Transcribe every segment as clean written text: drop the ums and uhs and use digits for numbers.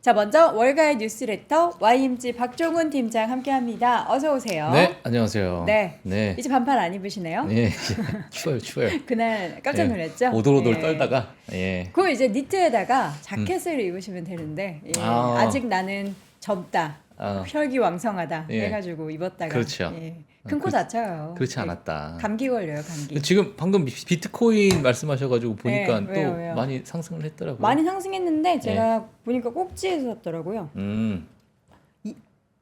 자, 먼저 월가의 뉴스레터 YMG 박종훈 팀장 함께합니다. 어서 오세요. 네, 안녕하세요. 네. 네. 이제 반팔 안 입으시네요? 네, 추워요, 추워요. 그날 깜짝 놀랐죠? 오돌오돌 예. 떨다가, 예. 그거 이제 니트에다가 자켓을 입으시면 되는데 예. 아. 아직 나는 젊다, 혈기왕성하다 예. 해가지고 입었다가 그렇죠. 예. 큰 코 다쳐요. 그렇지 예. 않았다. 감기 걸려요, 감기. 지금 방금 비트코인 말씀하셔가지고 보니까 네, 또 왜요? 많이 상승을 했더라고요. 많이 상승했는데 제가 보니까 꼭지에서 샀더라고요.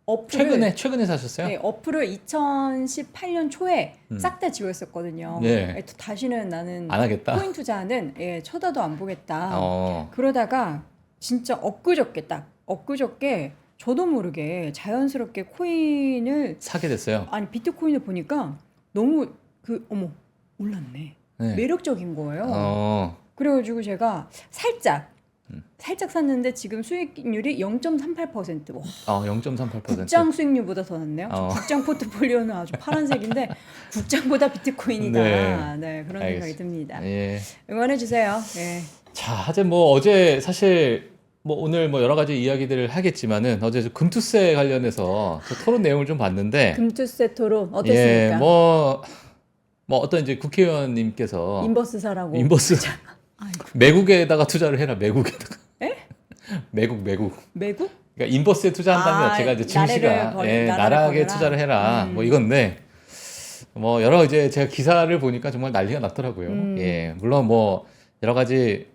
어플을 최근에 사셨어요? 네, 어플을 2018년 초에 싹 다 지웠었거든요. 네. 다시는 나는 안 하겠다. 코인 투자는 쳐다도 안 보겠다. 어, 그러다가 진짜 엊그저께 저도 모르게 자연스럽게 코인을 사게 됐어요. 아니 비트코인을 보니까 너무 올랐네. 네. 매력적인 거예요. 어, 그래가지고 제가 살짝 샀는데 지금 수익률이 0.38%. 와, 0.38%. 국장 수익률보다 더 낮네요. 어. 국장 포트폴리오는 아주 파란색인데 국장보다 비트코인이다. 네. 네, 그런 생각이 알겠습니다. 듭니다. 예. 응원해 주세요. 예. 자, 하여튼 뭐 어제 사실 뭐 오늘 뭐 여러 가지 이야기들을 하겠지만은 어제 저 금투세 관련해서 저 토론 내용을 좀 봤는데 금투세 토론 어땠습니까? 예, 뭐 어떤 이제 국회의원님께서 인버스 사라고. 인버스 아이고. 매국에다가 투자를 해라. 매국에다가. 에? 매국. 매국? 그러니까 인버스에 투자한다면 자체가 이제 증시가 나라를 나락에 버려라. 투자를 해라. 뭐 이건데 뭐 여러 이제 제가 기사를 보니까 정말 난리가 났더라고요. 예, 물론 뭐 여러 가지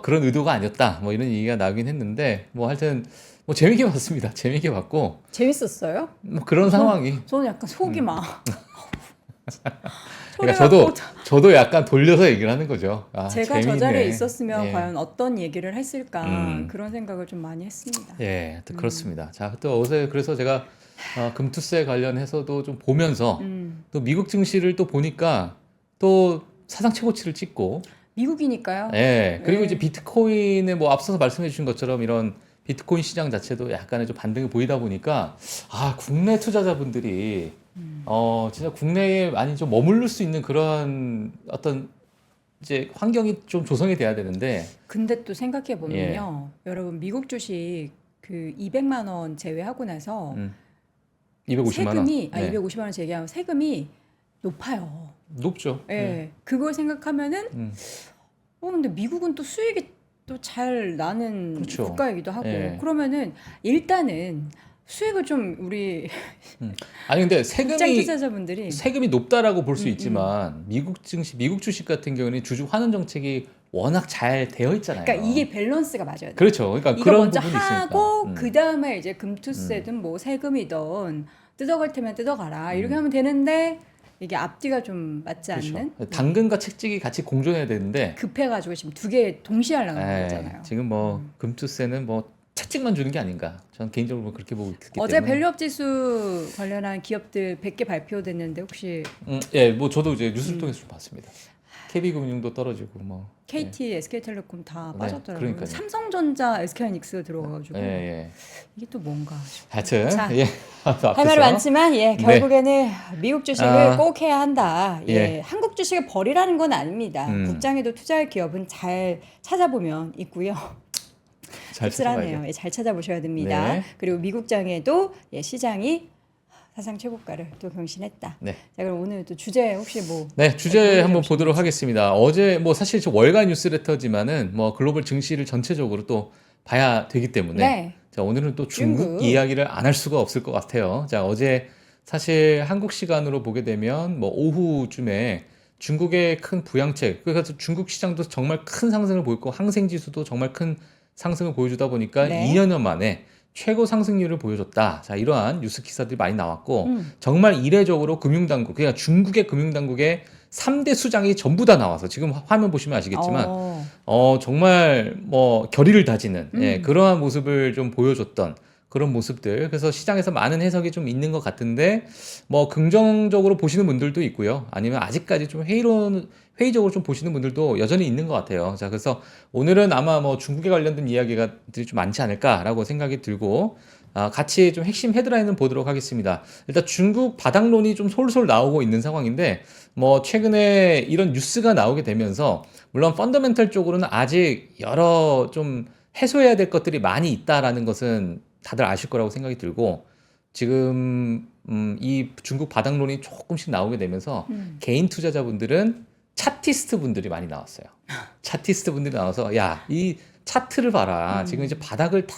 그런 의도가 아니었다. 뭐 이런 얘기가 나오긴 했는데 뭐 하여튼 뭐 재밌게 봤습니다. 재밌게 봤고 재밌었어요? 뭐 그런 상황이. 저는 약간 속이 막. 그러니까 저도 약간 돌려서 얘기를 하는 거죠. 아, 제가 재밌네. 저 자리에 있었으면 예. 과연 어떤 얘기를 했을까 음. 그런 생각을 좀 많이 했습니다. 예, 하여튼 그렇습니다. 자, 또 어제 그래서 제가 금투세 관련해서도 좀 보면서 또 미국 증시를 또 보니까 또 사상 최고치를 찍고, 미국이니까요. 예, 그리고 네. 이제 비트코인에 뭐 앞서서 말씀해 주신 것처럼 이런 비트코인 시장 자체도 약간의 좀 반등이 보이다 보니까 국내 투자자분들이 진짜 국내에 많이 좀 머무를 수 있는 그런 어떤 이제 환경이 좀 조성이 돼야 되는데 근데 또 생각해 보면요, 예. 여러분 미국 주식 그 200만 원 제외하고 나서 250만 원. 세금이 네. 250만 원 제외하면 세금이 높아요. 높죠. 예, 네. 그걸 생각하면은 근데 미국은 또 수익이 또 잘 나는 그렇죠. 국가이기도 하고 예. 그러면은 일단은 수익을 좀 우리 아니 근데 국장 투자자분들이 세금이 높다라고 볼 수 있지만 미국 증시, 미국 주식 같은 경우는 주주 환원 정책이 워낙 잘 되어 있잖아요. 그러니까 이게 밸런스가 맞아야 돼. 그렇죠. 그러니까 이거 그런 먼저 부분이 하고 있으니까. 그 다음에 이제 금투세든 뭐 세금이든 뜯어갈 테면 뜯어가라 이렇게 하면 되는데 이게 앞뒤가 좀 맞지 그렇죠. 않는 당근과 채찍이 같이 공존해야 되는데 급해가지고 지금 두 개 동시에 하려는 에이, 거잖아요. 지금 뭐 금투세는 뭐 채찍만 주는 게 아닌가. 저는 개인적으로 뭐 그렇게 보고 있기 어제 때문에. 밸류업 지수 관련한 기업들 100개 발표됐는데 혹시 예, 뭐 저도 이제 뉴스를 통해서 좀 봤습니다. KB금융도 떨어지고 뭐. KT, SK텔레콤 다 네, 빠졌더라고요. 그러니까요. 삼성전자, SK하이닉스가 들어가가지고 예, 예. 이게 또 뭔가 하여튼 자, 예. 할 말이 많지만 결국에는 미국 주식을 꼭 해야 한다. 예. 한국 주식을 버리라는 건 아닙니다. 국장에도 투자할 기업은 잘 찾아보면 있고요. 잘 씁쓸하네요. 찾아봐야죠. 잘 찾아보셔야 됩니다. 네. 그리고 미국장에도 시장이 사상 최고가를 또 경신했다. 네. 자, 그럼 오늘 또 주제 혹시 뭐 네, 주제 한번 보도록 하겠습니다. 어제 뭐 사실 저 월가 뉴스레터지만은 뭐 글로벌 증시를 전체적으로 또 봐야 되기 때문에 네. 자, 오늘은 또 중국 중국. 이야기를 안 할 수가 없을 것 같아요. 자, 어제 사실 한국 시간으로 보게 되면 뭐 오후쯤에 중국의 큰 부양책, 그래서 중국 시장도 정말 큰 상승을 보였고 항생 지수도 정말 큰 상승을 보여주다 보니까 네. 2년여 만에 최고 상승률을 보여줬다. 자, 이러한 뉴스 기사들이 많이 나왔고 정말 이례적으로 금융당국, 그러니까 중국의 금융당국의 3대 수장이 전부 다 나와서 지금 화면 보시면 아시겠지만 정말 뭐 결의를 다지는 그러한 모습을 좀 보여줬던 그런 모습들. 그래서 시장에서 많은 해석이 좀 있는 것 같은데 뭐 긍정적으로 보시는 분들도 있고요. 아니면 아직까지 좀 회의적으로 좀 보시는 분들도 여전히 있는 것 같아요. 자, 그래서 오늘은 아마 뭐 중국에 관련된 이야기들이 좀 많지 않을까라고 생각이 들고 같이 좀 핵심 헤드라인을 보도록 하겠습니다. 일단 중국 바닥론이 좀 솔솔 나오고 있는 상황인데 뭐 최근에 이런 뉴스가 나오게 되면서 물론 펀더멘털 쪽으로는 아직 여러 좀 해소해야 될 것들이 많이 있다라는 것은 다들 아실 거라고 생각이 들고 지금 이 중국 바닥론이 조금씩 나오게 되면서 개인 투자자분들은 차티스트 분들이 많이 나왔어요. 차티스트 분들이 나와서 야, 이 차트를 봐라. 지금 이제 바닥을 딱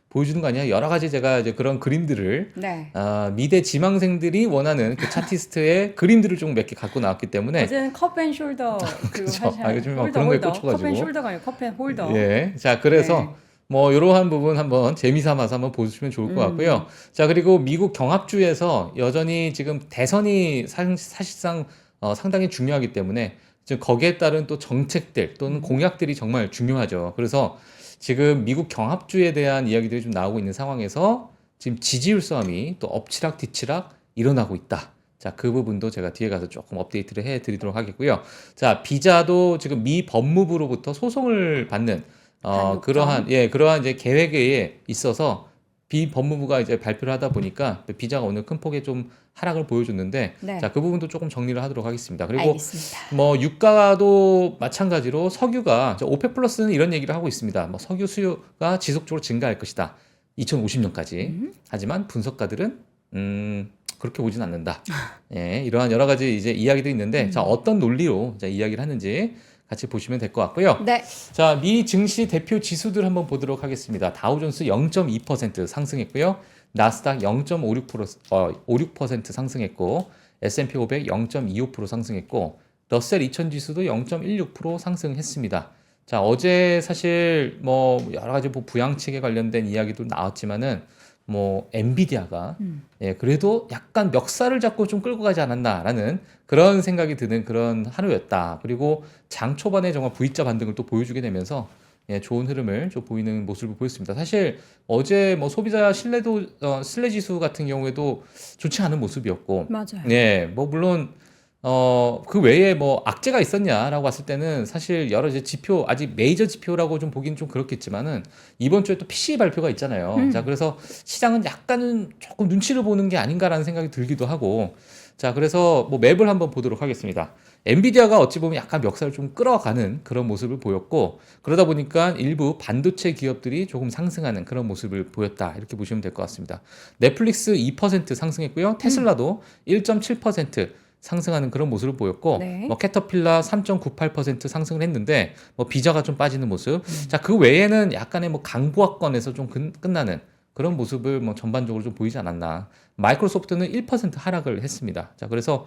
보여주는 거 아니야? 여러 가지 제가 이제 그런 그림들을 네. 미대 지망생들이 원하는 그 차티스트의 그림들을 좀 몇 개 갖고 나왔기 때문에 어제는 컵앤숄더 그렇죠. 요즘 막 그런 거에 꽂혀가지고. 컵앤숄더가 아니고 컵앤홀더. 예. 자, 그래서 네. 뭐 이러한 부분 한번 재미삼아서 한번 보시면 좋을 것 같고요. 자, 그리고 미국 경합주에서 여전히 지금 대선이 사실상 상당히 중요하기 때문에 지금 거기에 따른 또 정책들 또는 공약들이 정말 중요하죠. 그래서 지금 미국 경합주에 대한 이야기들이 좀 나오고 있는 상황에서 지금 지지율 싸움이 또 엎치락 뒤치락 일어나고 있다. 자, 그 부분도 제가 뒤에 가서 조금 업데이트를 해 드리도록 하겠고요. 자, 비자도 지금 미 법무부로부터 소송을 받는 그러한 이제 계획에 있어서 비법무부가 이제 발표를 하다 보니까 비자가 오늘 큰 폭의 좀 하락을 보여줬는데 네. 자, 그 부분도 조금 정리를 하도록 하겠습니다. 그리고 알겠습니다. 뭐 유가도 마찬가지로 석유가 오펙 플러스는 이런 얘기를 하고 있습니다. 뭐 석유 수요가 지속적으로 증가할 것이다. 2050년까지. 하지만 분석가들은 그렇게 보진 않는다. 예, 이러한 여러 가지 이제 이야기들이 있는데 자, 어떤 논리로 자, 이야기를 하는지 같이 보시면 될 것 같고요. 네. 자, 미 증시 대표 지수들 한번 보도록 하겠습니다. 다우존스 0.2% 상승했고요. 나스닥 0.56% 상승했고, S&P 500 0.25% 상승했고, 러셀 2000 지수도 0.16% 상승했습니다. 자, 어제 사실 뭐 여러 가지 뭐 부양책에 관련된 이야기도 나왔지만은 뭐 엔비디아가 예, 그래도 약간 멱살을 잡고 좀 끌고 가지 않았나라는 그런 생각이 드는 그런 하루였다. 그리고 장 초반에 정말 V자 반등을 또 보여주게 되면서 예, 좋은 흐름을 좀 보이는 모습을 보였습니다. 사실 어제 뭐 소비자 신뢰 지수 같은 경우에도 좋지 않은 모습이었고, 맞아요. 예, 뭐 물론 그 외에 뭐 악재가 있었냐라고 봤을 때는 사실 여러 이제 지표, 아직 메이저 지표라고 좀 보기는 좀 그렇겠지만은 이번 주에 또 PCE 발표가 있잖아요. 자, 그래서 시장은 약간은 조금 눈치를 보는 게 아닌가라는 생각이 들기도 하고, 자, 그래서 뭐 맵을 한번 보도록 하겠습니다. 엔비디아가 어찌 보면 약간 멱살을 좀 끌어가는 그런 모습을 보였고, 그러다 보니까 일부 반도체 기업들이 조금 상승하는 그런 모습을 보였다. 이렇게 보시면 될 것 같습니다. 넷플릭스 2% 상승했고요. 테슬라도 1.7% 상승하는 그런 모습을 보였고, 네. 뭐 캐터필라 3.98% 상승을 했는데, 뭐 비자가 좀 빠지는 모습. 자, 그 외에는 약간의 뭐 강보합권에서 좀 끝나는 그런 모습을 뭐 전반적으로 좀 보이지 않았나. 마이크로소프트는 1% 하락을 했습니다. 자, 그래서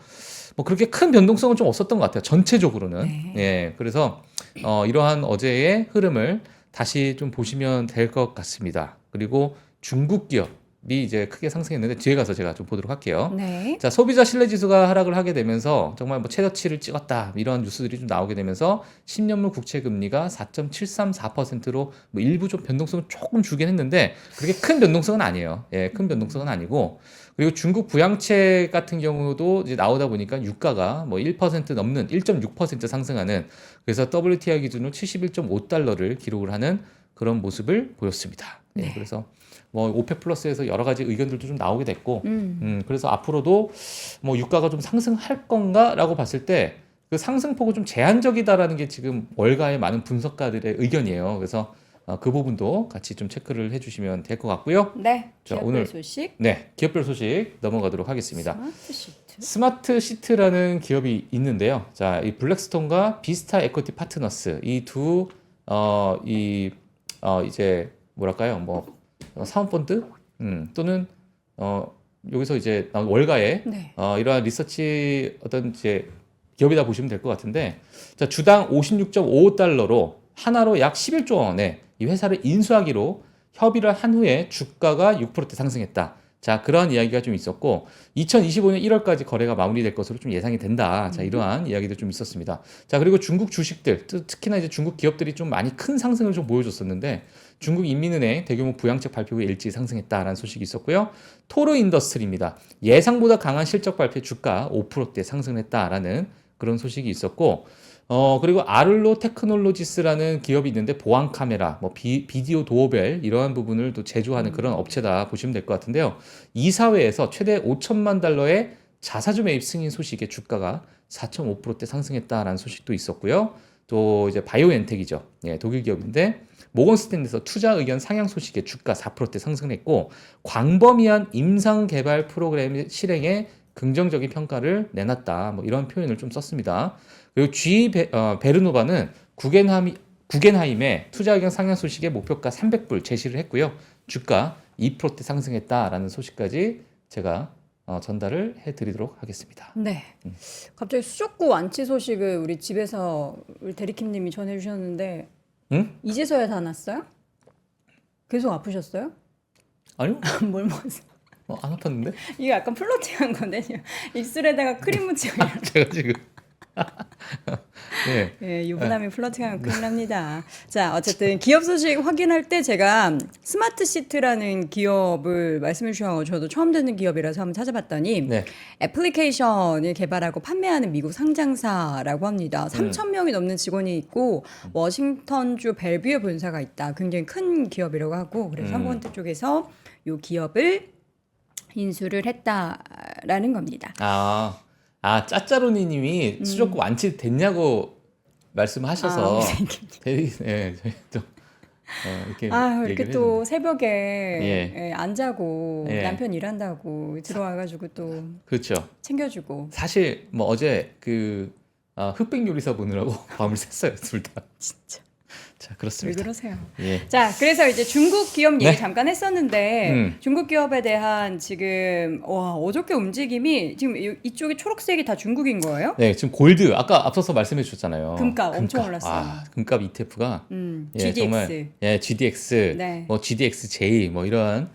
뭐 그렇게 큰 변동성은 좀 없었던 것 같아요. 전체적으로는. 네. 예, 그래서 이러한 어제의 흐름을 다시 좀 보시면 될 것 같습니다. 그리고 중국 기업이 이제 크게 상승했는데 뒤에 가서 제가 좀 보도록 할게요. 네. 자, 소비자 신뢰 지수가 하락을 하게 되면서 정말 뭐 최저치를 찍었다 이런 뉴스들이 좀 나오게 되면서 10년물 국채 금리가 4.734%로 뭐 일부 좀 변동성을 조금 주긴 했는데 그렇게 큰 변동성은 아니에요. 예, 큰 변동성은 아니고 그리고 중국 부양책 같은 경우도 이제 나오다 보니까 유가가 뭐 1% 넘는 1.6% 상승하는 그래서 WTI 기준으로 71.5달러를 기록을 하는 그런 모습을 보였습니다. 예, 네. 그래서 뭐 오펙 플러스에서 여러 가지 의견들도 좀 나오게 됐고, 그래서 앞으로도 뭐 유가가 좀 상승할 건가라고 봤을 때 그 상승폭은 좀 제한적이다라는 게 지금 월가의 많은 분석가들의 의견이에요. 그래서 그 부분도 같이 좀 체크를 해주시면 될 것 같고요. 네. 자, 기업별 오늘 소식. 네, 기업별 소식 넘어가도록 하겠습니다. 스마트 시트. 스마트 시트라는 기업이 있는데요. 자, 이 블랙스톤과 비스타 에쿼티 파트너스 이 두 이제 뭐랄까요, 뭐 사은펀드 또는 여기서 이제 나온 월가의 네. 이러한 리서치 어떤 이제 기업이다 보시면 될 것 같은데, 자, 주당 56.55달러로 하나로 약 11조 원에 이 회사를 인수하기로 협의를 한 후에 주가가 6%대 상승했다. 자, 그러한 이야기가 좀 있었고 2025년 1월까지 거래가 마무리될 것으로 좀 예상이 된다. 자, 이러한 이야기도 좀 있었습니다. 자, 그리고 중국 주식들, 특히나 이제 중국 기업들이 좀 많이 큰 상승을 좀 보여줬었는데 중국 인민은행 대규모 부양책 발표 후에 일찍 상승했다라는 소식이 있었고요. 토르 인더스트리입니다. 예상보다 강한 실적 발표 주가 5%대 상승했다라는 그런 소식이 있었고, 그리고 아를로 테크놀로지스라는 기업이 있는데 보안 카메라, 뭐 비디오 도어벨 이러한 부분을 또 제조하는 그런 업체다 보시면 될 것 같은데요. 이사회에서 최대 5천만 달러의 자사주 매입 승인 소식에 주가가 4.5%대 상승했다라는 소식도 있었고요. 또 이제 바이오엔텍이죠. 예, 독일 기업인데 모건 스탠리에서 투자 의견 상향 소식에 주가 4%대 상승했고 광범위한 임상 개발 프로그램 실행에 긍정적인 평가를 내놨다. 뭐 이런 표현을 좀 썼습니다. 그리고 베르노바는 구겐하임의 투자 의견 상향 소식에 목표가 300불 제시를 했고요. 주가 2%대 상승했다라는 소식까지 제가 전달을 해드리도록 하겠습니다. 네. 갑자기 수족구 완치 소식을 우리 집에서 우리 대리킴님이 전해주셨는데 응? 이제서야 다 났어요? 계속 아프셨어요? 아니요? 뭘 먹었어요? 안 아팠는데? 이게 약간 플러팅한 건데 입술에다가 크림 묻히고 제가 지금 네. 예, 유부남이 플러팅하면 큰일 납니다. 자, 어쨌든 기업 소식 확인할 때 제가 스마트 시트라는 기업을 말씀해 주셔서 저도 처음 듣는 기업이라서 한번 찾아봤더니 네. 애플리케이션을 개발하고 판매하는 미국 상장사라고 합니다. 3,000명이 넘는 직원이 있고 워싱턴주 벨뷰에 본사가 있다. 굉장히 큰 기업이라고 하고 그래서 선거원대 쪽에서 이 기업을 인수를 했다라는 겁니다. 짜짜로니님이 수족구 완치됐냐고 말씀하셔서 대리, 예, 저희 또 이렇게 이렇게 얘기를 또 했는데. 새벽에 예. 안 자고 예. 남편 일한다고 들어와가지고 또 그렇죠. 챙겨주고 사실 뭐 어제 흑백 요리사 보느라고 밤을 샜어요, 둘 다. 진짜 자, 왜 그렇습니다. 그러세요? 예. 자, 그래서 이제 중국 기업 얘기 네. 잠깐 했었는데 중국 기업에 대한 지금 어저께 움직임이 지금 이쪽이 초록색이 다 중국인 거예요? 네, 지금 골드 아까 앞서서 말씀해 주셨잖아요. 금값 엄청 올랐어요. 금값 ETF가 GDX. 정말 GDX, 네. 뭐 GDXJ 뭐 이런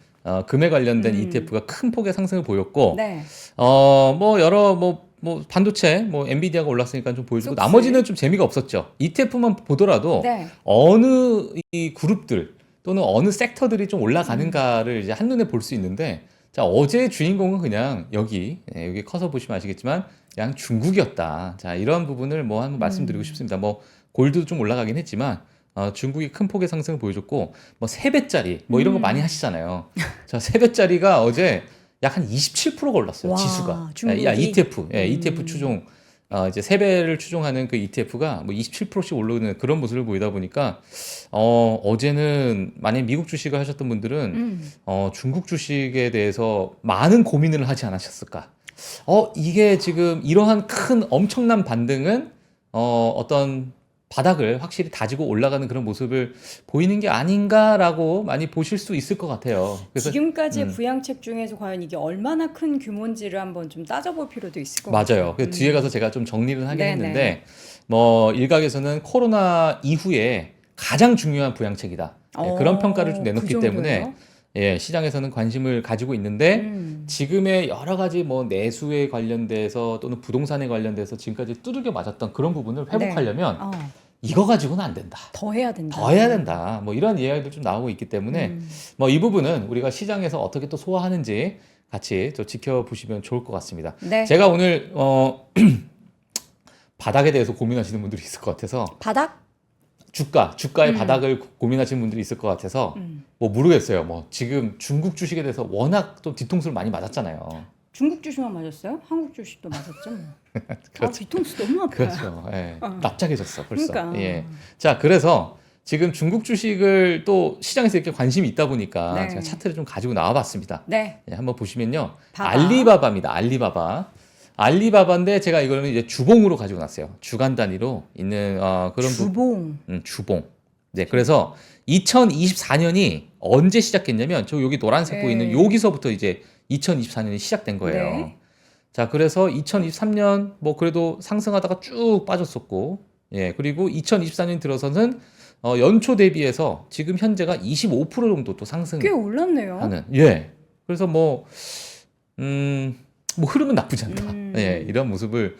금에 관련된 ETF가 큰 폭의 상승을 보였고 네. 뭐 여러 뭐 반도체 엔비디아가 올랐으니까 좀 보여주고 쏙 나머지는 좀 재미가 없었죠. ETF만 보더라도 네. 어느 이 그룹들 또는 어느 섹터들이 좀 올라가는가를 이제 한눈에 볼 수 있는데 자, 어제의 주인공은 그냥 여기 커서 보시면 아시겠지만 그냥 중국이었다. 자, 이런 부분을 뭐 한번 말씀드리고 싶습니다. 뭐 골드도 좀 올라가긴 했지만 중국이 큰 폭의 상승을 보여줬고 뭐 3배짜리 뭐 이런 거 많이 하시잖아요. 자, 3배짜리가 어제 약 한 27%가 올랐어요. 와, 지수가. 중국이? ETF, ETF 추종 이제 3배를 추종하는 그 ETF가 뭐 27%씩 오르는 그런 모습을 보이다 보니까 어제는 만약 미국 주식을 하셨던 분들은 중국 주식에 대해서 많은 고민을 하지 않으셨을까? 이게 지금 이러한 큰 엄청난 반등은 어떤 바닥을 확실히 다지고 올라가는 그런 모습을 보이는 게 아닌가라고 많이 보실 수 있을 것 같아요. 그래서 지금까지의 부양책 중에서 과연 이게 얼마나 큰 규모인지를 한번 좀 따져볼 필요도 있을 것 같아요. 맞아요. 그 뒤에 가서 제가 좀 정리를 하긴 네네. 했는데 뭐 일각에서는 코로나 이후에 가장 중요한 부양책이다. 그런 평가를 좀 내놓기 그 때문에 시장에서는 관심을 가지고 있는데 지금의 여러 가지 뭐 내수에 관련돼서 또는 부동산에 관련돼서 지금까지 두들겨 맞았던 그런 부분을 회복하려면 이거 가지고는 안 된다. 더 해야 된다. 더 해야 된다. 뭐 이런 이야기도 좀 나오고 있기 때문에 뭐 이 부분은 우리가 시장에서 어떻게 또 소화하는지 같이 또 지켜보시면 좋을 것 같습니다. 네. 제가 오늘 바닥에 대해서 고민하시는 분들이 있을 것 같아서 바닥? 주가의 바닥을 고민하시는 분들이 있을 것 같아서 뭐 모르겠어요. 뭐 지금 중국 주식에 대해서 워낙 또 뒤통수를 많이 맞았잖아요. 중국 주식만 맞았어요? 한국 주식도 맞았죠. 뭐. 그렇죠. 뒤통수 너무 아파요. 그렇죠. 예. 납작해졌어 벌써. 그러니까. 예. 자, 그래서 지금 중국 주식을 또 시장에서 이렇게 관심이 있다 보니까 네. 제가 차트를 좀 가지고 나와봤습니다. 네. 예, 한번 보시면요, 바바. 알리바바입니다. 알리바바인데 제가 이거는 이제 주봉으로 가지고 났어요. 주간 단위로 있는 그런 주봉. 주봉. 네, 그래서 2024년이 언제 시작했냐면 저 여기 노란색 보이는 여기서부터 이제 2024년이 시작된 거예요. 네. 자, 그래서 2023년 뭐 그래도 상승하다가 쭉 빠졌었고, 예, 그리고 2024년 들어서는 연초 대비해서 지금 현재가 25% 정도 또 상승. 꽤 올랐네요. 하는. 예. 그래서 뭐 흐름은 나쁘지 않다. 예, 이런 모습을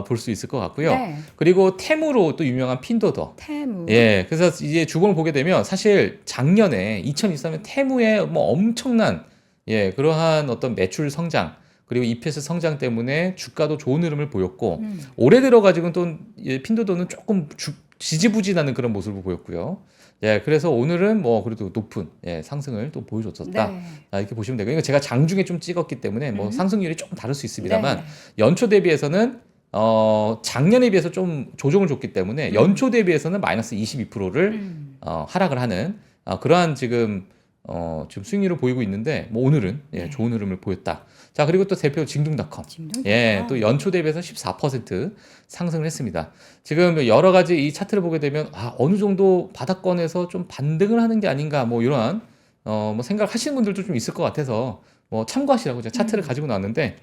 볼 수 있을 것 같고요. 네. 그리고 테무로 또 유명한 핀도더. 테무. 예, 그래서 이제 주봉을 보게 되면 사실 작년에 2023년 테무의 뭐 엄청난 그러한 어떤 매출 성장 그리고 EPS 성장 때문에 주가도 좋은 흐름을 보였고 올해 들어가지고는 또 핀도더는 조금 지지부진하는 그런 모습을 보였고요. 예, 그래서 오늘은 뭐 그래도 높은 상승을 또 보여줬었다. 네. 이렇게 보시면 되고, 이거 제가 장중에 좀 찍었기 때문에 뭐 상승률이 조금 다를 수 있습니다만 네. 연초 대비해서는 작년에 비해서 좀 조정을 줬기 때문에 연초 대비해서는 마이너스 22%를 하락을 하는 그러한 지금 수익률을 보이고 있는데 뭐 오늘은 네. 좋은 흐름을 보였다. 자, 그리고 또 대표 징둥닷컴. 또 연초 대비해서 14% 상승을 했습니다. 지금 여러 가지 이 차트를 보게 되면 어느 정도 바닥권에서 좀 반등을 하는 게 아닌가 뭐 이러한 뭐 생각하시는 분들도 좀 있을 것 같아서 뭐 참고하시라고 제가 차트를 가지고 나왔는데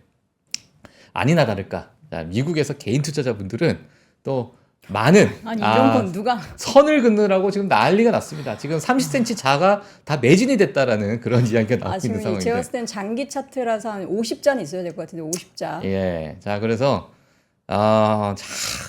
아니나 다를까. 자, 미국에서 개인 투자자분들은 또 많은 아니 이런 건 누가 선을 긋느라고 지금 난리가 났습니다. 지금 30cm 자가 다 매진이 됐다라는 그런 이야기가 나오고 있는 지금 상황인데. 제가 봤을 땐 장기 차트라서 한 50자는 있어야 될 것 같은데 50자. 예. 자, 그래서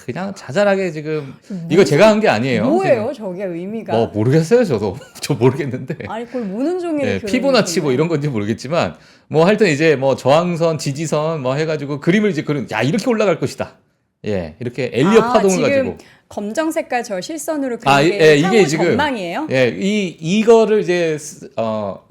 그냥 자잘하게 지금 이거 제가 한 게 아니에요. 뭐예요, 저게 의미가? 뭐 모르겠어요, 저도. 저 모르겠는데. 아니 그걸 무는 종이를 피보나치 뭐 이런 건지 모르겠지만 뭐 하여튼 이제 뭐 저항선, 지지선 뭐 해가지고 그림을 이제 이렇게 올라갈 것이다. 예, 이렇게 엘리엇 파동을 지금 가지고. 검정 색깔 저 실선으로 그린 게 이게 향후 지금 전망이에요? 예, 이거를 이제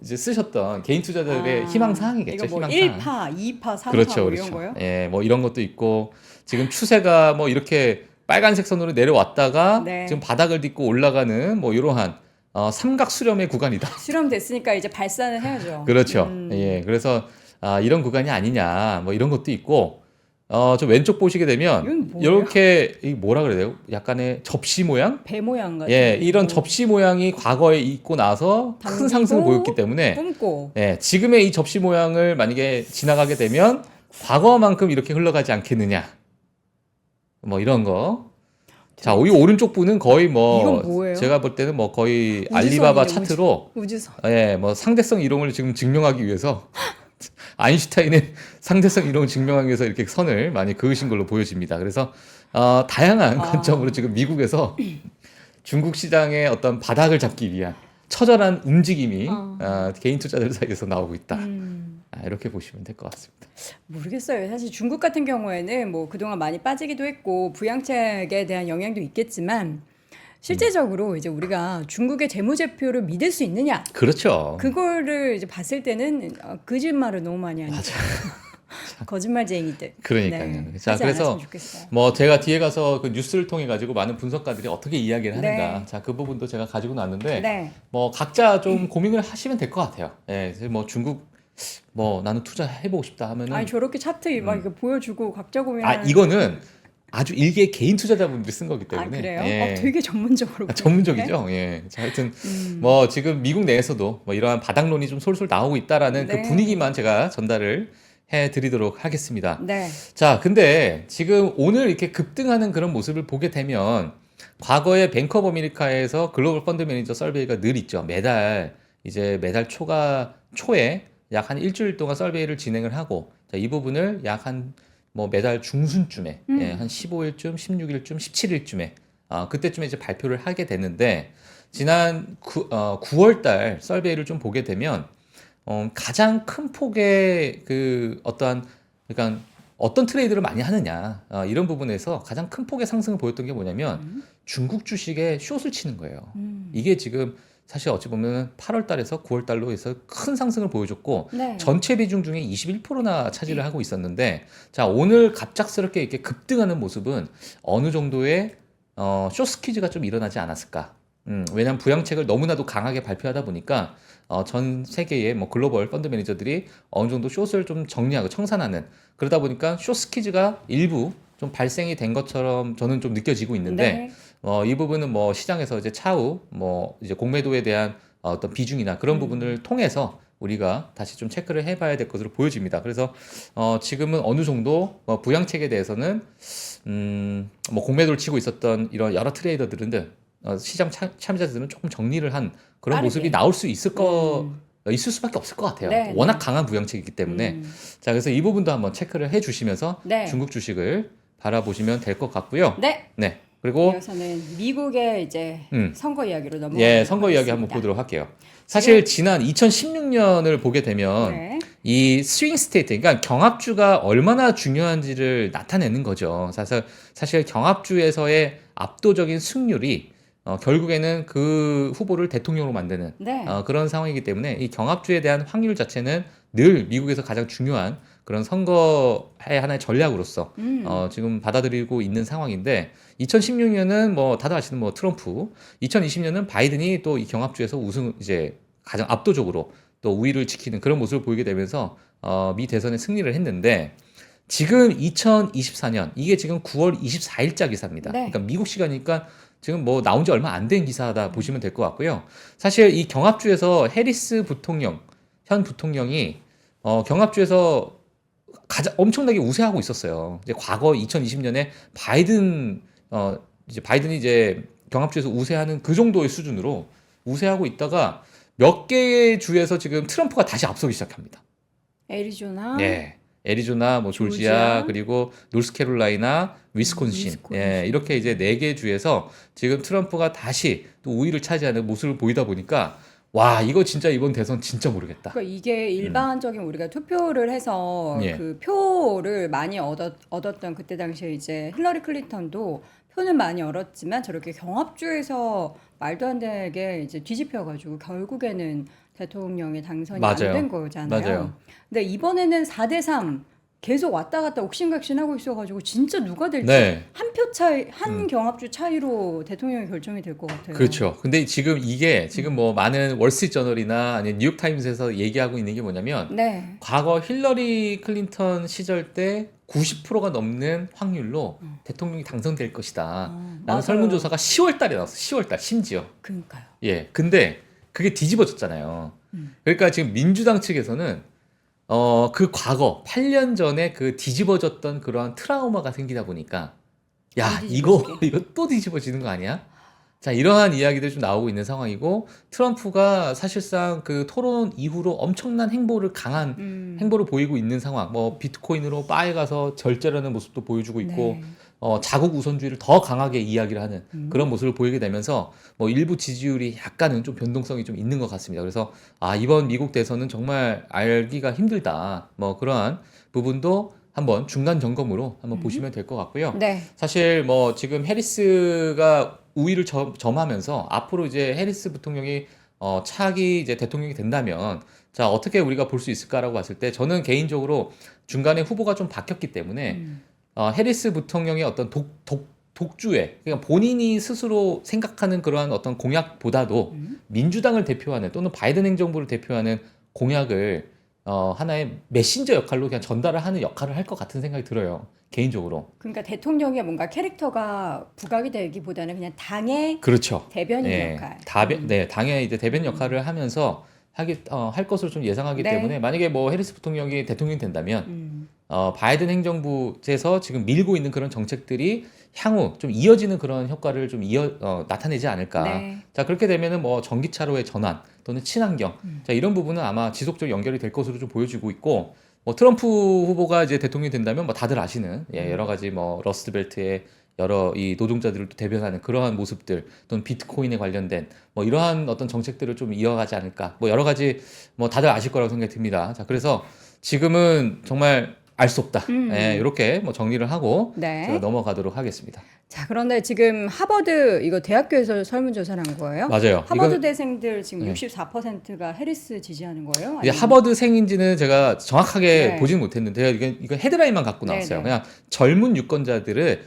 쓰셨던 개인 투자자들의 희망 사항이겠죠. 이거 뭐 희망 1파, 2파, 3파 그렇죠, 뭐 그렇죠. 이런 거요? 예, 뭐 이런 것도 있고 지금 추세가 뭐 이렇게 빨간색 선으로 내려왔다가 네. 지금 바닥을 딛고 올라가는 뭐 이러한 삼각 수렴의 구간이다. 수렴됐으니까 이제 발산을 해야죠. 그렇죠. 예, 그래서 이런 구간이 아니냐 뭐 이런 것도 있고 저 왼쪽 보시게 되면 이건 뭐예요? 이렇게 이 뭐라 그래야 돼요? 약간의 접시 모양? 배 모양 같은. 예, 이런 접시 모양이 과거에 있고 나서 큰 당기고 상승을 보였기 때문에 꿈고. 예, 지금의 이 접시 모양을 만약에 지나가게 되면 과거만큼 이렇게 흘러가지 않겠느냐. 뭐 이런 거. 자, 이 오른쪽 분은 거의 뭐 이건 뭐예요? 제가 볼 때는 뭐 거의 우주선이네, 알리바바 차트로 우주선. 뭐 상대성 이론을 지금 증명하기 위해서 아인슈타인의 상대성 이론을 증명하기 위해서 이렇게 선을 많이 그으신 걸로 보여집니다. 그래서 다양한 관점으로 지금 미국에서 중국 시장의 어떤 바닥을 잡기 위한 처절한 움직임이 개인 투자들 사이에서 나오고 있다. 이렇게 보시면 될 것 같습니다. 모르겠어요. 사실 중국 같은 경우에는 뭐 그동안 많이 빠지기도 했고 부양책에 대한 영향도 있겠지만 실제적으로 이제 우리가 중국의 재무제표를 믿을 수 있느냐? 그렇죠. 그거를 이제 봤을 때는 거짓말을 너무 많이 하니까. 거짓말쟁이들. 그러니까요. 네, 자, 하지 그래서 않았으면 좋겠어요. 뭐 제가 뒤에 가서 그 뉴스를 통해 가지고 많은 분석가들이 어떻게 이야기를 하는가. 네. 자, 그 부분도 제가 가지고 나왔는데 네. 뭐 각자 좀 고민을 하시면 될 것 같아요. 예, 뭐 중국 뭐 나는 투자해보고 싶다 하면은 아니 저렇게 차트 막 이렇게 보여주고 각자 고민하는. 이거는 아주 일개 개인 투자자분들이 쓴 거기 때문에. 그래요? 예. 되게 전문적으로. 전문적이죠. 예. 자, 하여튼 뭐 지금 미국 내에서도 뭐 이러한 바닥론이 좀 솔솔 나오고 있다라는 네. 그 분위기만 제가 전달을 해드리도록 하겠습니다. 네. 자, 근데 지금 오늘 이렇게 급등하는 그런 모습을 보게 되면 과거에 뱅크 오브 아메리카에서 글로벌 펀드 매니저 설베이가 늘 있죠. 매달 초에 약 한 일주일 동안 설베이를 진행을 하고 자, 이 부분을 약 한 뭐 매달 중순쯤에 한 15일쯤, 16일쯤, 17일쯤에 그때쯤에 이제 발표를 하게 됐는데 지난 9월 달 설베이를 좀 보게 되면 가장 큰 폭의 그 그러니까 어떤 트레이드를 많이 하느냐 이런 부분에서 가장 큰 폭의 상승을 보였던 게 뭐냐면 중국 주식에 숏을 치는 거예요. 이게 지금 사실 어찌 보면 8월 달에서 9월 달로 해서 큰 상승을 보여줬고 네. 전체 비중 중에 21%나 차지를 하고 있었는데 자, 오늘 갑작스럽게 이렇게 급등하는 모습은 어느 정도의 숏 스퀴즈가 좀 일어나지 않았을까? 왜냐하면 부양책을 너무나도 강하게 발표하다 보니까 전 세계의 뭐 글로벌 펀드 매니저들이 어느 정도 숏을 좀 정리하고 청산하는 그러다 보니까 숏 스퀴즈가 일부 좀 발생이 된 것처럼 저는 좀 느껴지고 있는데 네. 이 부분은 뭐 시장에서 이제 차후 뭐 이제 공매도에 대한 어떤 비중이나 그런 부분을 통해서 우리가 다시 좀 체크를 해봐야 될 것으로 보여집니다. 그래서 지금은 어느 정도 부양책에 대해서는 뭐 공매도를 치고 있었던 이런 여러 트레이더들은 시장 참여자들은 조금 정리를 한 그런 빠르게. 모습이 나올 수 있을 수밖에 없을 것 같아요. 네, 워낙 네. 강한 부양책이기 때문에 자, 그래서 이 부분도 한번 체크를 해주시면서 네. 중국 주식을 바라보시면 될 것 같고요. 네. 네. 그리고 이어서는 미국의 이제 선거 이야기로 넘어가. 예, 선거 이야기 한번 보도록 할게요. 사실 지난 2016년을 보게 되면 네. 이 스윙 스테이트, 그러니까 경합주가 얼마나 중요한지를 나타내는 거죠. 사실 경합주에서의 압도적인 승률이 결국에는 그 후보를 대통령으로 만드는 네. 그런 상황이기 때문에 이 경합주에 대한 확률 자체는 늘 미국에서 가장 중요한 그런 선거의 하나의 전략으로서 지금 받아들이고 있는 상황인데 2016년은 뭐 다들 아시는 뭐 트럼프, 2020년은 바이든이 또 이 경합주에서 우승 이제 가장 압도적으로 또 우위를 지키는 그런 모습을 보이게 되면서 미 대선에 승리를 했는데 지금 2024년 이게 지금 9월 24일자 기사입니다. 네. 그러니까 미국 시간이니까 지금 뭐 나온 지 얼마 안 된 기사다 보시면 될 것 같고요. 사실 이 경합주에서 해리스 부통령, 현 부통령이 경합주에서 가장 엄청나게 우세하고 있었어요. 이제 과거 2020년에 바이든이 이제 경합주에서 우세하는 그 정도의 수준으로 우세하고 있다가 몇 개의 주에서 지금 트럼프가 다시 앞서기 시작합니다. 애리조나, 예. 애리조나, 뭐 조지아, 조지아, 그리고 노스캐롤라이나, 위스콘신. 예, 이렇게 이제 4개 주에서 지금 트럼프가 다시 또 우위를 차지하는 모습을 보이다 보니까 와, 이거 진짜 이번 대선 진짜 모르겠다. 그러니까 이게 일반적인 우리가 투표를 해서 예. 그 표를 많이 얻었던 그때 당시에 이제 힐러리 클린턴도 표는 많이 얻었지만 저렇게 경합주에서 말도 안 되게 이제 뒤집혀가지고 결국에는 대통령의 당선이 안 맞아요. 된 거잖아요. 맞아요. 근데 이번에는 4대3 계속 왔다 갔다 옥신각신하고 있어가지고 진짜 누가 될지 네. 한 표 차이, 한 경합주 차이로 대통령이 결정이 될 것 같아요. 그렇죠. 근데 지금 이게 지금 뭐 많은 월스트리트저널이나 아니면 뉴욕타임스에서 얘기하고 있는 게 뭐냐면 네. 과거 힐러리 클린턴 시절 때 90%가 넘는 확률로 대통령이 당선될 것이다. 라는 맞아요. 설문조사가 10월 달에 나왔어. 10월 달 심지어. 그러니까요. 예. 근데 그게 뒤집어졌잖아요. 그러니까 지금 민주당 측에서는 그 과거 8년 전에 그 뒤집어졌던 그러한 트라우마가 생기다 보니까 야, 또 이거 뒤집어지게. 또 뒤집어지는 거 아니야? 자, 이러한 이야기들이 좀 나오고 있는 상황이고 트럼프가 사실상 그 토론 이후로 엄청난 강한 행보를 보이고 있는 상황. 뭐 비트코인으로 바에 가서 절제라는 모습도 보여주고 있고 네. 자국 우선주의를 더 강하게 이야기를 하는 그런 모습을 보이게 되면서 뭐 일부 지지율이 약간은 좀 변동성이 좀 있는 것 같습니다. 그래서 이번 미국 대선은 정말 알기가 힘들다. 뭐 그러한 부분도 한번 중간 점검으로 한번 보시면 될 것 같고요. 네. 사실 뭐 지금 해리스가 우위를 점하면서 앞으로 이제 해리스 부통령이 차기 이제 대통령이 된다면 자 어떻게 우리가 볼 수 있을까라고 봤을 때 저는 개인적으로 중간에 후보가 좀 바뀌었기 때문에 해리스 부통령의 어떤 독주에 그러니까 본인이 스스로 생각하는 그러한 어떤 공약보다도 민주당을 대표하는 또는 바이든 행정부를 대표하는 공약을 하나의 메신저 역할로 그냥 전달을 하는 역할을 할 것 같은 생각이 들어요. 개인적으로. 그러니까 대통령의 뭔가 캐릭터가 부각이 되기보다는 그냥 당의 그렇죠. 대변인 예, 역할. 네, 당의 이제 대변 역할을 하면서 할 것으로 좀 예상하기 네. 때문에 만약에 뭐 해리스 부통령이 대통령이 된다면 바이든 행정부에서 지금 밀고 있는 그런 정책들이 향후 좀 이어지는 그런 효과를 좀 나타내지 않을까. 네. 자, 그렇게 되면은 뭐 전기차로의 전환 또는 친환경. 자, 이런 부분은 아마 지속적으로 연결이 될 것으로 좀 보여지고 있고, 뭐 트럼프 후보가 이제 대통령이 된다면 뭐 다들 아시는 여러 가지 뭐 러스트벨트의 여러 이 노동자들을 또 대변하는 그러한 모습들 또는 비트코인에 관련된 뭐 이러한 어떤 정책들을 좀 이어가지 않을까. 뭐 여러 가지 뭐 다들 아실 거라고 생각이 듭니다. 자, 그래서 지금은 정말 알 수 없다. 예, 이렇게 뭐 정리를 하고 네. 제가 넘어가도록 하겠습니다. 자, 그런데 지금 하버드 이거 대학교에서 설문조사를 한 거예요? 맞아요. 하버드 이건 대생들 지금 네. 64%가 해리스 지지하는 거예요? 이제 아니면- 하버드생인지는 제가 정확하게 네. 보지는 못했는데 이건 헤드라인만 갖고 나왔어요. 네, 네. 그냥 젊은 유권자들의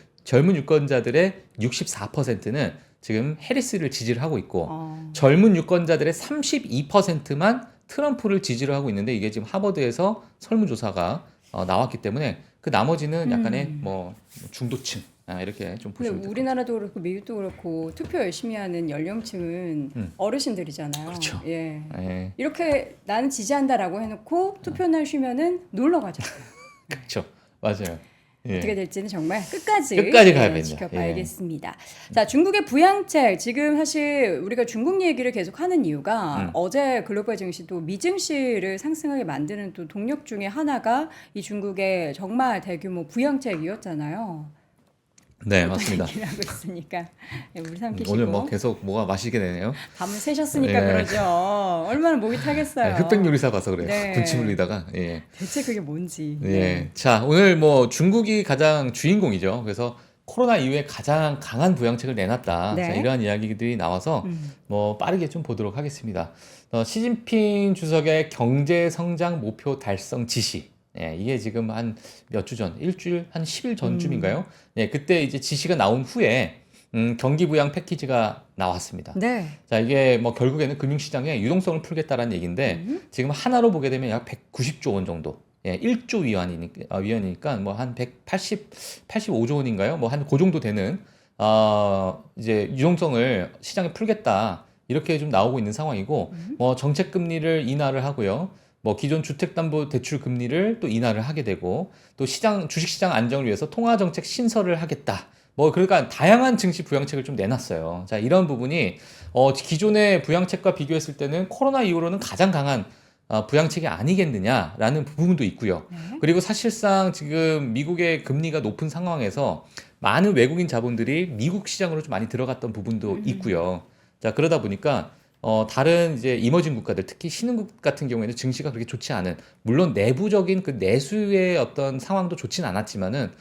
64%는 지금 해리스를 지지를 하고 있고 젊은 유권자들의 32%만 트럼프를 지지를 하고 있는데 이게 지금 하버드에서 설문조사가 나왔기 때문에 그 나머지는 약간의 뭐 중도층 이렇게 좀 보시면 근데 돼요. 우리나라도 그렇고 미국도 그렇고 투표 열심히 하는 연령층은 어르신들이잖아요. 그렇죠. 예. 예, 이렇게 나는 지지한다라고 해놓고 투표 날 쉬면은 놀러 가잖아요. 그렇죠. 맞아요. 예. 어떻게 될지는 정말 끝까지 끝까지 가야 됩니다. 지켜봐야겠습니다. 자, 중국의 부양책 지금 사실 우리가 중국 얘기를 계속 하는 이유가 어제 글로벌 증시 또 미 증시를 상승하게 만드는 또 동력 중에 하나가 이 중국의 정말 대규모 부양책이었잖아요. 네, 맞습니다. 얘기를 하고 있으니까 예, 물 삼키시고 오늘 뭐 계속 뭐가 마시게 되네요. 밤을 새셨으니까 예. 그러죠. 얼마나 목이 타겠어요. 흑백 요리사 봐서 그래요. 네. 군침 흘리다가. 예. 대체 그게 뭔지. 예. 자, 오늘 뭐 중국이 가장 주인공이죠. 그래서 코로나 이후에 가장 강한 부양책을 내놨다. 네. 자, 이러한 이야기들이 나와서 뭐 빠르게 좀 보도록 하겠습니다. 시진핑 주석의 경제 성장 목표 달성 지시. 예, 이게 지금 한 몇 주 전, 일주일, 한 10일 전쯤인가요? 예, 그때 이제 지시가 나온 후에 경기 부양 패키지가 나왔습니다. 네. 자, 이게 뭐 결국에는 금융시장에 유동성을 풀겠다라는 얘기인데 지금 하나로 보게 되면 약 190조 원 정도. 예, 1조 위안이니까 뭐 한 85조 원인가요? 뭐 한 그 정도 되는 이제 유동성을 시장에 풀겠다. 이렇게 좀 나오고 있는 상황이고 뭐 정책 금리를 인하를 하고요. 뭐 기존 주택담보대출 금리를 또 인하를 하게 되고 또 주식시장 안정을 위해서 통화정책 신설을 하겠다. 뭐 그러니까 다양한 증시 부양책을 좀 내놨어요. 자, 이런 부분이 기존의 부양책과 비교했을 때는 코로나 이후로는 가장 강한 부양책이 아니겠느냐라는 부분도 있고요. 그리고 사실상 지금 미국의 금리가 높은 상황에서 많은 외국인 자본들이 미국 시장으로 좀 많이 들어갔던 부분도 있고요. 자, 그러다 보니까 다른 이제 이머징 국가들, 특히 신흥국 같은 경우에는 증시가 그렇게 좋지 않은, 물론 내부적인 그 내수의 어떤 상황도 좋진 않았지만은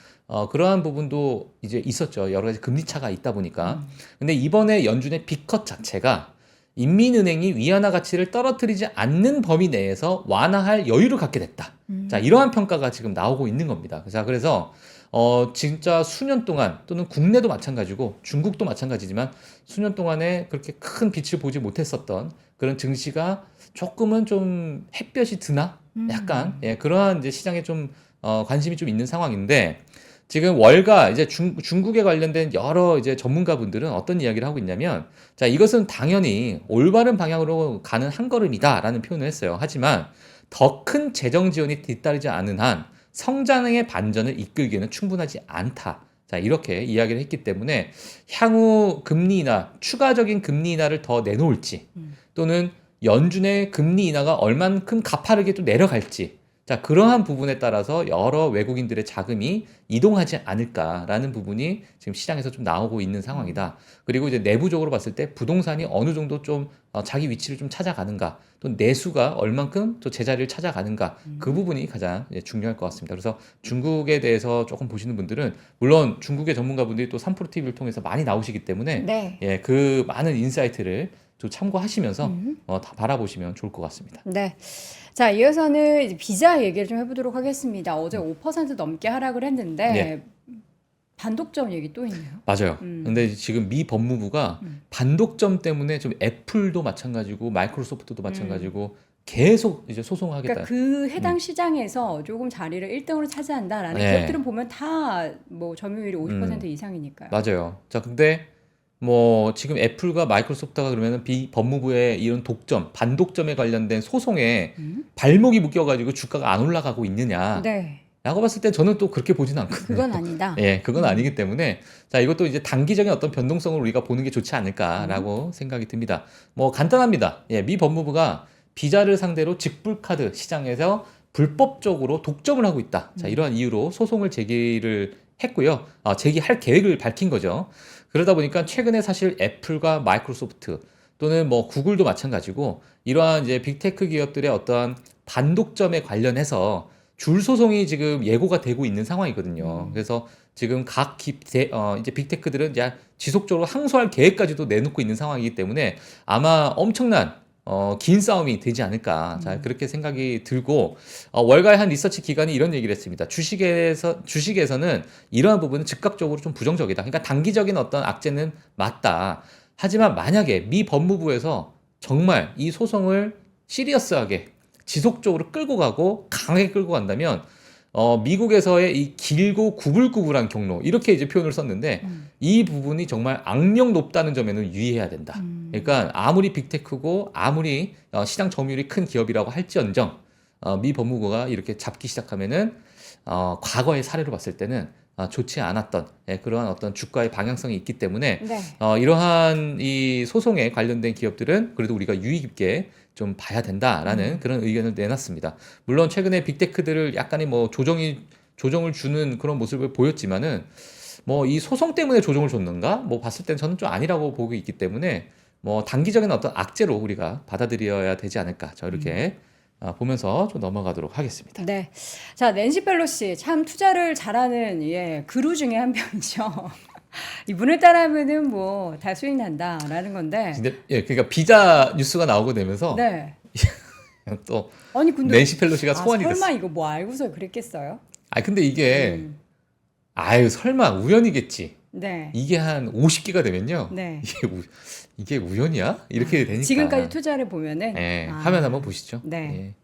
그러한 부분도 이제 있었죠. 여러 가지 금리 차가 있다 보니까. 근데 이번에 연준의 빅컷 자체가 인민은행이 위안화 가치를 떨어뜨리지 않는 범위 내에서 완화할 여유를 갖게 됐다. 자, 이러한 평가가 지금 나오고 있는 겁니다. 자, 그래서 진짜 수년 동안 또는 국내도 마찬가지고 중국도 마찬가지지만 수년 동안에 그렇게 큰 빛을 보지 못했었던 그런 증시가 조금은 좀 햇볕이 드나? 약간 예, 그러한 이제 시장에 좀 관심이 좀 있는 상황인데 지금 월가 이제 중국에 관련된 여러 이제 전문가분들은 어떤 이야기를 하고 있냐면 자, 이것은 당연히 올바른 방향으로 가는 한 걸음이다라는 표현을 했어요. 하지만 더 큰 재정 지원이 뒤따르지 않은 한 성장의 반전을 이끌기에는 충분하지 않다. 자, 이렇게 이야기를 했기 때문에 향후 금리 인하, 추가적인 금리 인하를 더 내놓을지 또는 연준의 금리 인하가 얼만큼 가파르게 또 내려갈지 자, 그러한 부분에 따라서 여러 외국인들의 자금이 이동하지 않을까라는 부분이 지금 시장에서 좀 나오고 있는 상황이다. 그리고 이제 내부적으로 봤을 때 부동산이 어느 정도 좀 자기 위치를 좀 찾아가는가, 또 내수가 얼만큼 또 제자리를 찾아가는가, 그 부분이 가장 이제 중요할 것 같습니다. 그래서 중국에 대해서 조금 보시는 분들은 물론 중국의 전문가분들이 또 3프로 TV를 통해서 많이 나오시기 때문에 네. 예, 그 많은 인사이트를 좀 참고하시면서 다 바라보시면 좋을 것 같습니다. 네. 자, 이어서는 이제 비자 얘기를 좀 해보도록 하겠습니다. 어제 5% 넘게 하락을 했는데 네. 반독점 얘기 또 있네요. 맞아요. 근데 지금 미 법무부가 반독점 때문에 좀 애플도 마찬가지고 마이크로소프트도 마찬가지고 계속 이제 소송하겠다. 그러니까 그 해당 시장에서 조금 자리를 1등으로 차지한다라는 네. 기업들은 보면 다 뭐 점유율이 50% 이상이니까요. 맞아요. 자, 근데 뭐 지금 애플과 마이크로소프트가 그러면은 법무부의 이런 독점, 반독점에 관련된 소송에 발목이 묶여가지고 주가가 안 올라가고 있느냐? 네. 라고 봤을 때 저는 또 그렇게 보진 않거든요. 그건 아니다. 예, 그건 아니기 때문에 자, 이것도 이제 단기적인 어떤 변동성을 우리가 보는 게 좋지 않을까라고 생각이 듭니다. 뭐 간단합니다. 예, 미 법무부가 비자를 상대로 직불카드 시장에서 불법적으로 독점을 하고 있다. 자, 이러한 이유로 소송을 제기를 했고요. 제기할 계획을 밝힌 거죠. 그러다 보니까 최근에 사실 애플과 마이크로소프트 또는 뭐 구글도 마찬가지고 이러한 이제 빅테크 기업들의 어떠한 반독점에 관련해서 줄 소송이 지금 예고가 되고 있는 상황이거든요. 그래서 지금 이제 빅테크들은 이제 지속적으로 항소할 계획까지도 내놓고 있는 상황이기 때문에 아마 엄청난 긴 싸움이 되지 않을까. 자, 그렇게 생각이 들고, 월가의 한 리서치 기관이 이런 얘기를 했습니다. 주식에서는 이러한 부분은 즉각적으로 좀 부정적이다. 그러니까 단기적인 어떤 악재는 맞다. 하지만 만약에 미 법무부에서 정말 이 소송을 시리어스하게 지속적으로 끌고 가고 강하게 끌고 간다면 미국에서의 이 길고 구불구불한 경로 이렇게 이제 표현을 썼는데 이 부분이 정말 악명 높다는 점에는 유의해야 된다. 그러니까 아무리 빅테크고 아무리 시장 점유율이 큰 기업이라고 할지언정 미 법무부가 이렇게 잡기 시작하면은 과거의 사례로 봤을 때는 좋지 않았던 그러한 어떤 주가의 방향성이 있기 때문에 네. 이러한 이 소송에 관련된 기업들은 그래도 우리가 유의 깊게 좀 봐야 된다라는 그런 의견을 내놨습니다. 물론 최근에 빅테크들을 약간의 뭐 조정을 주는 그런 모습을 보였지만은 뭐 이 소송 때문에 조정을 줬는가? 뭐 봤을 땐 저는 좀 아니라고 보고 있기 때문에 뭐 단기적인 어떤 악재로 우리가 받아들여야 되지 않을까. 저 이렇게 보면서 좀 넘어가도록 하겠습니다. 네. 자, 낸시 펠로시 참 투자를 잘하는 그루 중에 한 명이죠. 이분을 따라하면은 뭐 다 수익 난다라는 건데. 근데 그러니까 비자 뉴스가 나오고 되면서 네. 또 아니 근데 낸시 펠로시가 소환이 설마 됐어. 이거 뭐 알고서 그랬겠어요? 아 근데 이게 음. 아유 설마 우연이겠지. 네. 이게 한 50기가 되면요. 네. 이게 우연이야? 이렇게 되니까. 지금까지 투자를 보면은 예, 화면 한번 보시죠. 네. 예.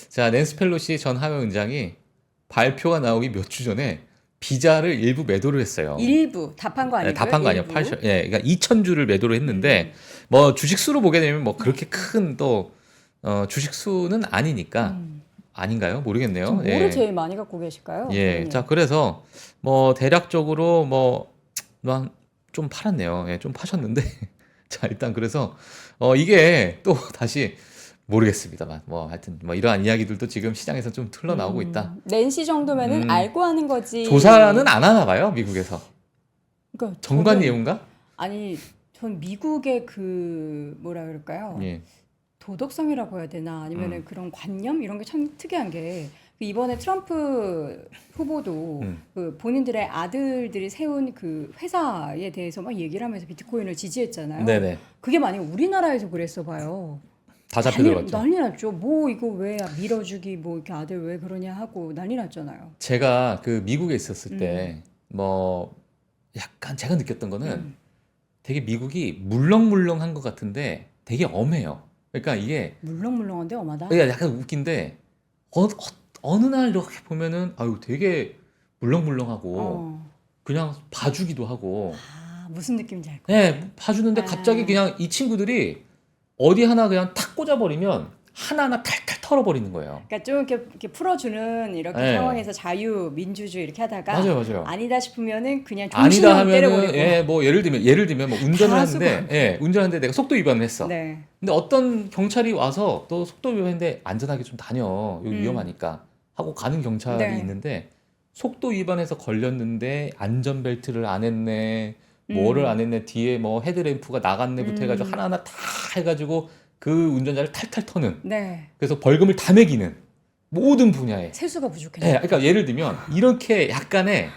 자, 낸시 펠로시 전 하원의장이 발표가 나오기 몇 주 전에 비자를 일부 매도를 했어요. 일부 답한 거 예, 아니고요? 답한 거 아니에요. 일부? 8천, 예, 그러니까 2,000주를 매도를 했는데 뭐 주식 수로 보게 되면 뭐 그렇게 큰 또 주식 수는 아니니까 아닌가요? 모르겠네요. 지금 예. 뭐를 제일 많이 갖고 계실까요? 예. 고객님? 자, 그래서 뭐 대략적으로 좀 팔았네요. 예, 좀 파셨는데 자, 일단 그래서 이게 또 다시 모르겠습니다만 뭐 하여튼 뭐 이러한 이야기들도 지금 시장에서 좀 흘러나오고 있다. 낸시 정도면은 음. 알고 하는 거지. 조사는 안 하나 봐요, 미국에서. 그러니까 정관 저는- 예우인가? 아니 전 미국의 그 뭐라 그럴까요? 예. 도덕성이라고 해야 되나 아니면은 그런 관념 이런 게 참 특이한 게 이번에 트럼프 후보도 그 본인들의 아들들이 세운 그 회사에 대해서 막 얘기를 하면서 비트코인을 지지했잖아요. 네네. 그게 만약에 우리나라에서 그랬어 봐요. 다 잡혀 들어갔죠. 난리 났죠. 뭐 이거 왜 밀어주기 뭐 이렇게 아들 왜 그러냐 하고 난리 났잖아요. 제가 그 미국에 있었을 음. 때 뭐 약간 제가 느꼈던 거는 되게 미국이 물렁물렁한 것 같은데 되게 엄해요. 그러니까 이게 물렁물렁한데 엄하다. 그러니까 약간 웃긴데 어느 날 이렇게 보면은 아유 되게 물렁물렁하고 어. 그냥 봐주기도 하고 아 무슨 느낌인지 알 거. 네, 봐주는데 아. 갑자기 그냥 이 친구들이 어디 하나 그냥 탁 꽂아버리면 하나하나 탈탈 털어버리는 거예요. 그러니까 좀 이렇게 풀어주는 이렇게 네. 상황에서 자유 민주주의 이렇게 하다가 맞아요. 아니다 싶으면은 그냥 아니다 종신형 하면은 때려버리고. 예, 뭐 예를 들면 뭐 운전을 다 하는데 운전하는데 내가 속도 위반을 했어. 네. 근데 어떤 경찰이 와서 또 속도 위반인데 안전하게 좀 다녀. 여기 음. 위험하니까 하고 가는 경찰이 네. 있는데 속도 위반해서 걸렸는데 안전벨트를 안 했네. 뭐를 안 했네. 뒤에 뭐 헤드램프가 나갔네부터 해가지고 하나하나 다 해가지고 그 운전자를 탈탈 터는. 네. 그래서 벌금을 다 매기는 모든 분야에. 세수가 부족해요. 네, 그러니까 예를 들면 이렇게 약간의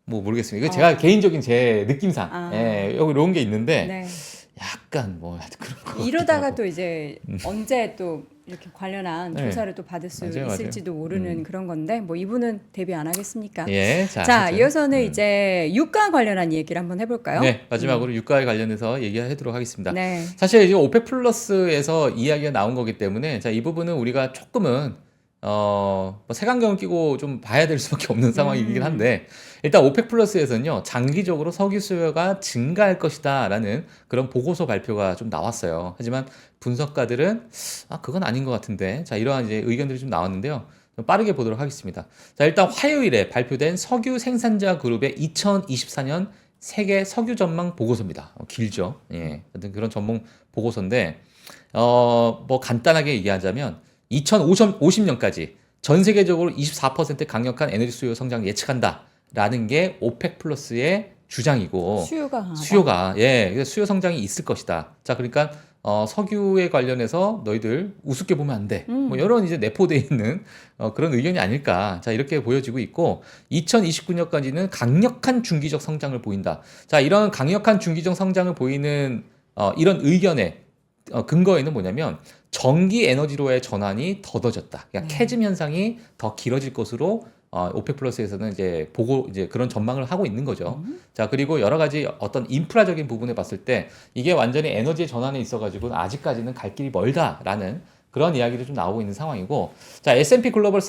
뭐 모르겠습니다. 이거 제가 개인적인 제 느낌상 아. 여기 이런 게 있는데 네. 약간 뭐 하여튼 그런 거 같기도 이러다가 하고. 또 이제 언제 또 이렇게 관련한 네. 조사를 또 받을 수 맞아요. 있을지도 모르는 그런 건데 뭐 이분은 대비 안 하겠습니까? 예, 자, 하여튼. 이어서는 이제 유가 관련한 얘기를 한번 해볼까요? 네, 마지막으로 유가에 관련해서 얘기하도록 하겠습니다. 네. 사실 이제 오펙 플러스에서 이야기가 나온 거기 때문에 자, 이 부분은 우리가 조금은 뭐 색안경을 끼고 좀 봐야 될 수밖에 없는 상황이긴 한데 일단 오펙 플러스에서는요 장기적으로 석유 수요가 증가할 것이다라는 그런 보고서 발표가 좀 나왔어요. 하지만 분석가들은 그건 아닌 것 같은데 자 이러한 이제 의견들이 좀 나왔는데요. 좀 빠르게 보도록 하겠습니다. 자 일단 화요일에 발표된 석유 생산자 그룹의 2024년 세계 석유 전망 보고서입니다. 길죠. 예, 하여튼 그런 전문 보고서인데 뭐 간단하게 얘기하자면 2050년까지 전 세계적으로 24% 강력한 에너지 수요 성장을 예측한다라는 게 오펙 플러스의 주장이고 수요가 강하다. 그래서 수요 성장이 있을 것이다. 자, 그러니까 석유에 관련해서 너희들 우습게 보면 안 돼. 뭐 이런 이제 내포되어 있는 그런 의견이 아닐까. 자, 이렇게 보여지고 있고 2029년까지는 강력한 중기적 성장을 보인다. 자, 이런 강력한 중기적 성장을 보이는 이런 의견의 근거에는 뭐냐면 전기 에너지로의 전환이 더뎌졌다. 그러니까 캐즘 현상이 더 길어질 것으로 오펙 플러스에서는 이제 그런 전망을 하고 있는 거죠. 자, 그리고 여러 가지 어떤 인프라적인 부분에 봤을 때 이게 완전히 에너지의 전환에 있어가지고 아직까지는 갈 길이 멀다라는 그런 이야기도 좀 나오고 있는 상황이고, 자, S&P 글로벌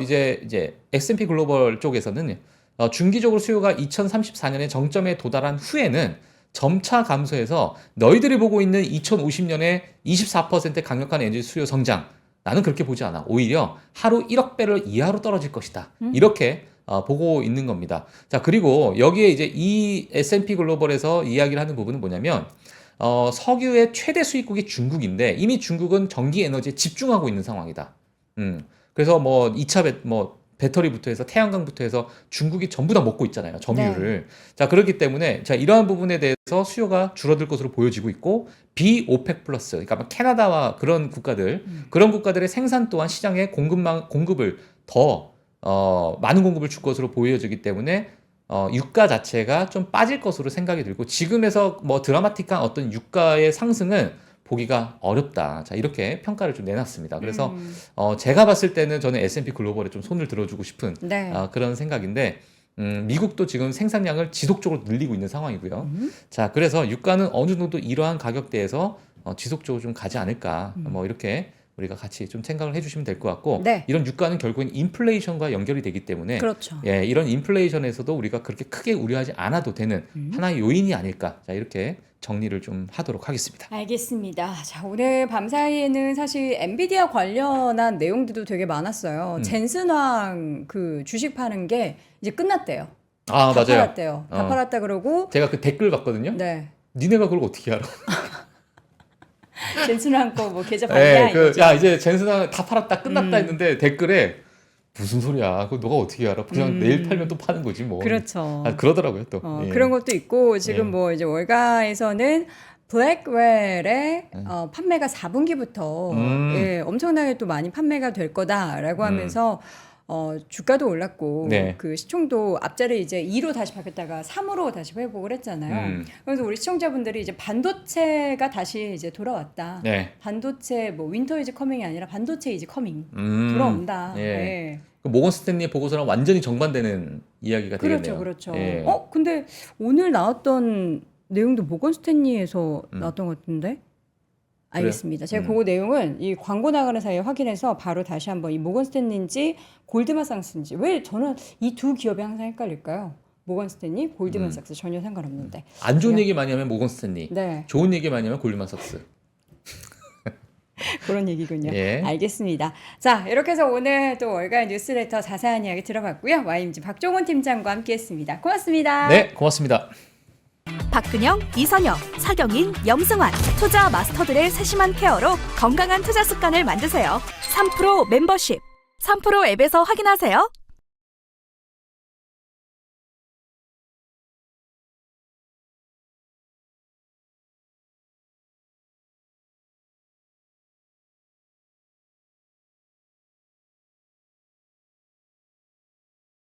이제 S&P 글로벌 쪽에서는 중기적으로 수요가 2034년에 정점에 도달한 후에는 점차 감소해서 너희들이 보고 있는 2050년에 24% 강력한 에너지 수요 성장, 나는 그렇게 보지 않아. 오히려 하루 1억 배럴 이하로 떨어질 것이다. 이렇게 보고 있는 겁니다. 자, 그리고 여기에 이제 이 S&P 글로벌에서 이야기를 하는 부분은 뭐냐면 석유의 최대 수입국이 중국인데 이미 중국은 전기 에너지에 집중하고 있는 상황이다. 그래서 뭐 2차 배터리부터 해서 태양광부터 해서 중국이 전부 다 먹고 있잖아요. 점유율을. 자, 그렇기 때문에 자, 이러한 부분에 대해서 수요가 줄어들 것으로 보여지고 있고 비오펙 플러스, 그러니까 캐나다와 그런 국가들의 생산 또한 시장에 공급을 더 많은 공급을 줄 것으로 보여지기 때문에 유가 자체가 좀 빠질 것으로 생각이 들고 지금에서 뭐 드라마틱한 어떤 유가의 상승은 보기가 어렵다. 자, 이렇게 평가를 좀 내놨습니다. 그래서 제가 봤을 때는 저는 S&P 글로벌에 좀 손을 들어주고 싶은 네. 그런 생각인데 미국도 지금 생산량을 지속적으로 늘리고 있는 상황이고요. 자, 그래서 유가는 어느 정도 이러한 가격대에서 지속적으로 좀 가지 않을까. 뭐 이렇게 우리가 같이 좀 생각을 해주시면 될 것 같고 네. 이런 유가는 결국엔 인플레이션과 연결이 되기 때문에 그렇죠. 예, 이런 인플레이션에서도 우리가 그렇게 크게 우려하지 않아도 되는 하나의 요인이 아닐까. 자, 이렇게 정리를 좀 하도록 하겠습니다. 알겠습니다. 자, 오늘 밤사이에는 사실 엔비디아 관련한 내용들도 되게 많았어요. 젠슨왕 그 주식 파는 게 이제 끝났대요. 아, 다 맞아요. 팔았대요. 다 팔았다 그러고 제가 그 댓글 봤거든요. 네. 니네가 그걸 어떻게 알아? 젠슨왕 거 뭐 계좌 발견 야 이제 젠슨왕 다 팔았다 끝났다 했는데 댓글에 무슨 소리야? 그거 너가 어떻게 알아? 그냥 내일 팔면 또 파는 거지 뭐. 그렇죠. 그러더라고요 또. 예. 그런 것도 있고 지금 예. 뭐 이제 월가에서는 블랙웰의 판매가 4분기부터 예, 엄청나게 또 많이 판매가 될 거다라고 하면서 주가도 올랐고 네. 그 시총도 앞자리 이제 2로 다시 바뀌었다가 3으로 다시 회복을 했잖아요. 그래서 우리 시청자분들이 이제 반도체가 다시 이제 돌아왔다. 네. 반도체 뭐 윈터 이즈 커밍이 아니라 반도체 이즈 커밍 돌아온다. 예. 예. 그 모건 스탠리의 보고서랑 완전히 정반되는 이야기가 그렇죠, 되겠네요. 그렇죠. 예. 근데 오늘 나왔던 내용도 모건 스탠리에서 나왔던 것 같은데? 알겠습니다. 제가 그 내용은 이 광고 나가는 사이에 확인해서 바로 다시 한번 이 모건 스탠리인지 골드만삭스인지 왜 저는 이 두 기업이 항상 헷갈릴까요? 모건 스탠리, 골드만삭스 전혀 상관없는데. 안 좋은 얘기 많이 하면 모건 스탠리, 네. 좋은 얘기 많이 하면 골드만삭스. 그런 얘기군요. 예. 알겠습니다. 자, 이렇게 해서 오늘 또 월간 뉴스레터 자세한 이야기 들어봤고요. 와임지 박종훈 팀장과 함께했습니다. 고맙습니다. 네, 고맙습니다. 박근영, 이선영, 사경인, 염승환 투자 마스터들의 세심한 케어로 건강한 투자 습관을 만드세요. 3프로 멤버십 3프로 앱에서 확인하세요.